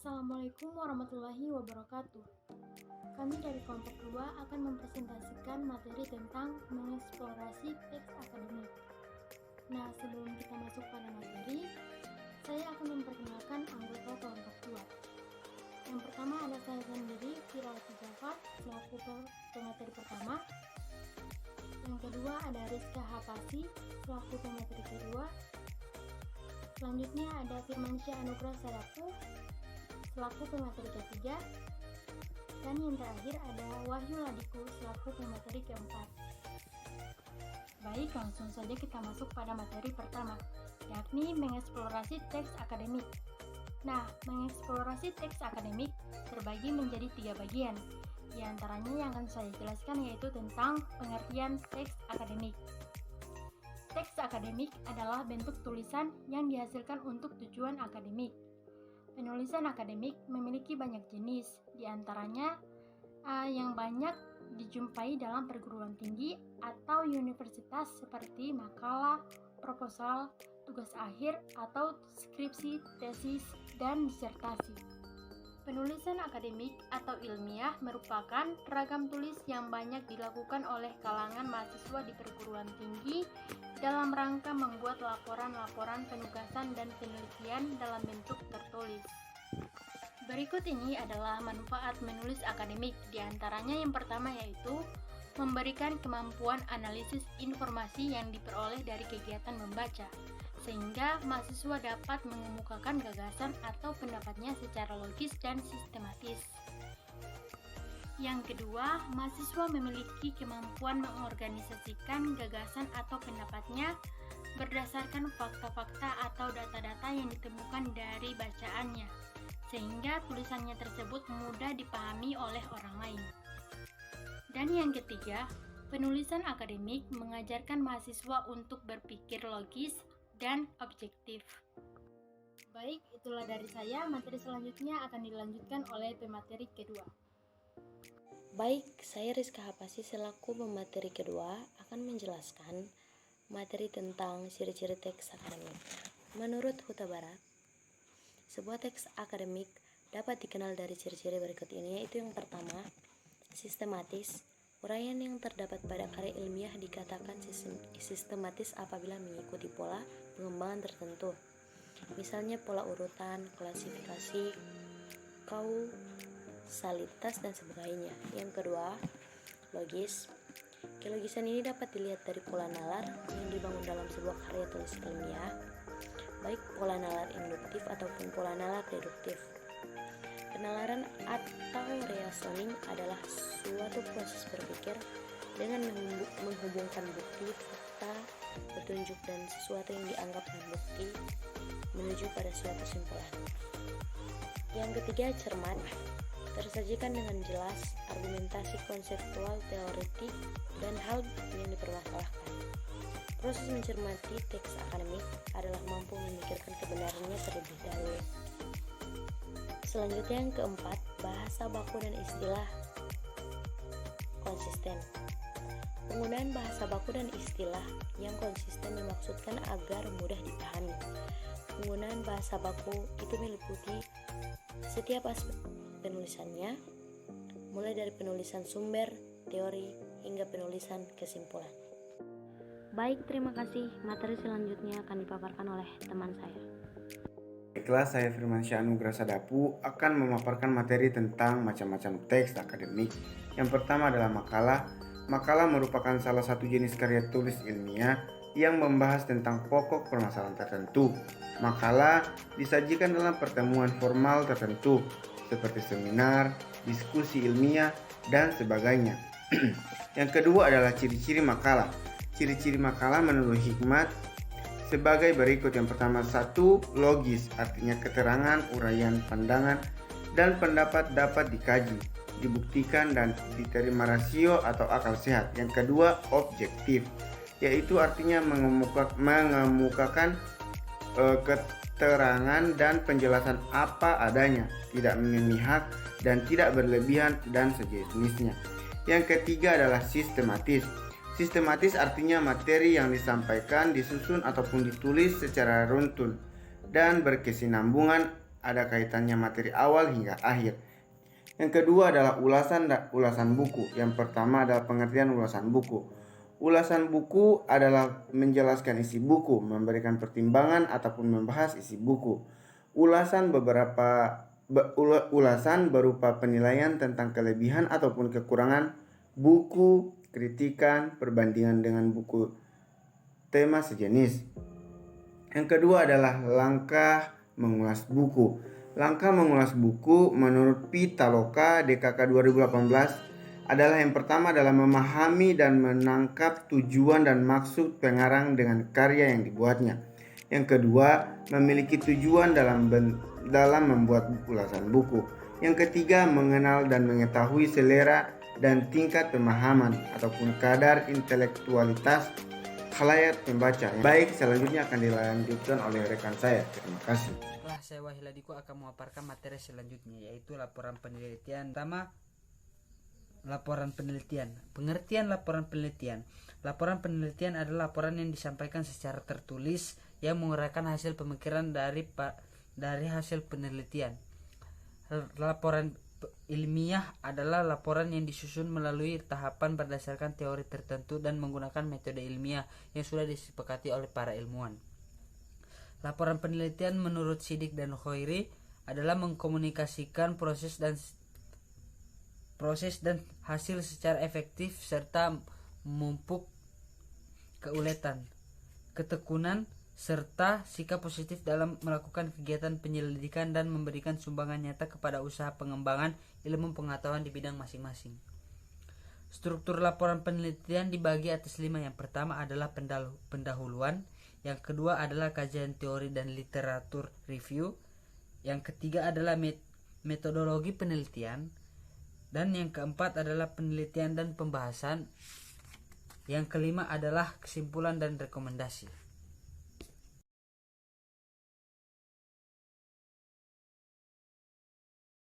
Assalamualaikum warahmatullahi wabarakatuh. Kami dari kelompok 2 akan mempresentasikan materi tentang mengeksplorasi teks akademik. Nah, sebelum kita masuk pada materi, saya akan memperkenalkan anggota kelompok 2. Yang pertama ada saya sendiri, Firawati Jafar, selaku pemateri pertama. Yang kedua ada Rizka Hapasi, selaku pemateri kedua. Selanjutnya ada Firmansyah Anugrah Sadaku, selaku pemateri ketiga, dan yang terakhir ada Wahyu Ladiku selaku pemateri keempat. Baik, langsung saja kita masuk pada materi pertama, yakni mengeksplorasi teks akademik. Nah, mengeksplorasi teks akademik terbagi menjadi 3 bagian. Di antaranya yang akan saya jelaskan yaitu tentang pengertian teks akademik. Teks akademik adalah bentuk tulisan yang dihasilkan untuk tujuan akademik. Penulisan akademik memiliki banyak jenis, di antaranya yang banyak dijumpai dalam perguruan tinggi atau universitas seperti makalah, proposal, tugas akhir, atau skripsi, tesis, dan disertasi. Penulisan akademik atau ilmiah merupakan ragam tulis yang banyak dilakukan oleh kalangan mahasiswa di perguruan tinggi dalam rangka membuat laporan-laporan penugasan dan penelitian dalam bentuk tertulis. Berikut ini adalah manfaat menulis akademik, diantaranya yang pertama yaitu memberikan kemampuan analisis informasi yang diperoleh dari kegiatan membaca, sehingga mahasiswa dapat mengemukakan gagasan atau pendapatnya secara logis dan sistematis. Yang kedua, mahasiswa memiliki kemampuan mengorganisasikan gagasan atau pendapatnya berdasarkan fakta-fakta atau data-data yang ditemukan dari bacaannya, sehingga tulisannya tersebut mudah dipahami oleh orang lain. Dan yang ketiga, penulisan akademik mengajarkan mahasiswa untuk berpikir logis dan objektif. Baik, itulah dari saya. Materi selanjutnya akan dilanjutkan oleh pemateri kedua. Baik, saya Rizka Hapasi selaku pemateri kedua akan menjelaskan materi tentang ciri-ciri teks akademik. Menurut Huta Barat, sebuah teks akademik dapat dikenal dari ciri-ciri berikut ini, yaitu yang pertama, sistematis. Uraian yang terdapat pada karya ilmiah dikatakan sistematis apabila mengikuti pola pengembangan tertentu. Misalnya pola urutan, klasifikasi, kausalitas, dan sebagainya. Yang kedua, logis. Kelogisan ini dapat dilihat dari pola nalar yang dibangun dalam sebuah karya tulis ilmiah, baik pola nalar induktif ataupun pola nalar deduktif. Penalaran atau reasoning adalah suatu proses berpikir dengan menghubungkan bukti, fakta, petunjuk, dan sesuatu yang dianggap bukti menuju pada suatu kesimpulan. Yang ketiga, cermat. Tersajikan dengan jelas argumentasi konseptual, teoretik, dan hal yang dipermasalahkan. Proses mencermati teks akademik adalah mampu memikirkan kebenarannya terlebih dahulu. Selanjutnya yang keempat, bahasa baku dan istilah konsisten. Penggunaan bahasa baku dan istilah yang konsisten dimaksudkan agar mudah dipahami. Penggunaan bahasa baku itu meliputi setiap aspek penulisannya, mulai dari penulisan sumber, teori, hingga penulisan kesimpulan. Baik, terima kasih. Materi selanjutnya akan dipaparkan oleh teman saya. Baiklah, saya Firmansyah Anugrah Sadaku akan memaparkan materi tentang macam-macam teks akademik. Yang pertama adalah makalah. Makalah merupakan salah satu jenis karya tulis ilmiah yang membahas tentang pokok permasalahan tertentu. Makalah disajikan dalam pertemuan formal tertentu, seperti seminar, diskusi ilmiah, dan sebagainya. Yang kedua adalah ciri-ciri makalah. Ciri-ciri makalah menurut Hikmat sebagai berikut. Yang pertama, 1. Logis, artinya keterangan, uraian, pandangan, dan pendapat dapat dikaji, dibuktikan, dan diterima rasio atau akal sehat. Yang kedua, objektif, yaitu artinya mengemukakan keterangan dan penjelasan apa adanya, tidak memihak dan tidak berlebihan, dan sejenisnya. Yang ketiga adalah sistematis. Sistematis artinya materi yang disampaikan, disusun, ataupun ditulis secara runtun dan berkesinambungan ada kaitannya materi awal hingga akhir. Yang kedua adalah ulasan buku. Yang pertama adalah pengertian ulasan buku. Ulasan buku adalah menjelaskan isi buku, memberikan pertimbangan ataupun membahas isi buku. Ulasan berupa penilaian tentang kelebihan ataupun kekurangan buku, kritikan, perbandingan dengan buku tema sejenis. Yang kedua adalah langkah mengulas buku. Langkah mengulas buku menurut Pitaloka DKK 2018 adalah yang pertama adalah memahami dan menangkap tujuan dan maksud pengarang dengan karya yang dibuatnya. Yang kedua, memiliki tujuan dalam membuat ulasan buku. Yang ketiga, mengenal dan mengetahui selera dan tingkat pemahaman ataupun kadar intelektualitas khalayak pembaca. Baik, selanjutnya akan dilanjutkan oleh rekan saya. Terima kasih. Setelah saya Wahiladiku akan memaparkan materi selanjutnya, yaitu laporan penelitian. Pertama, laporan penelitian. Pengertian laporan penelitian. Laporan penelitian adalah laporan yang disampaikan secara tertulis yang menguraikan hasil pemikiran dari hasil penelitian. Laporan ilmiah adalah laporan yang disusun melalui tahapan berdasarkan teori tertentu dan menggunakan metode ilmiah yang sudah disepakati oleh para ilmuwan. Laporan penelitian menurut Siddiq dan Khairi adalah mengkomunikasikan proses dan hasil secara efektif serta memupuk keuletan, ketekunan, serta sikap positif dalam melakukan kegiatan penyelidikan dan memberikan sumbangan nyata kepada usaha pengembangan ilmu pengetahuan di bidang masing-masing. Struktur laporan penelitian dibagi atas 5. Yang pertama adalah pendahuluan, yang kedua adalah kajian teori dan literatur review, yang ketiga adalah metodologi penelitian, dan yang keempat adalah penelitian dan pembahasan, yang kelima adalah kesimpulan dan rekomendasi.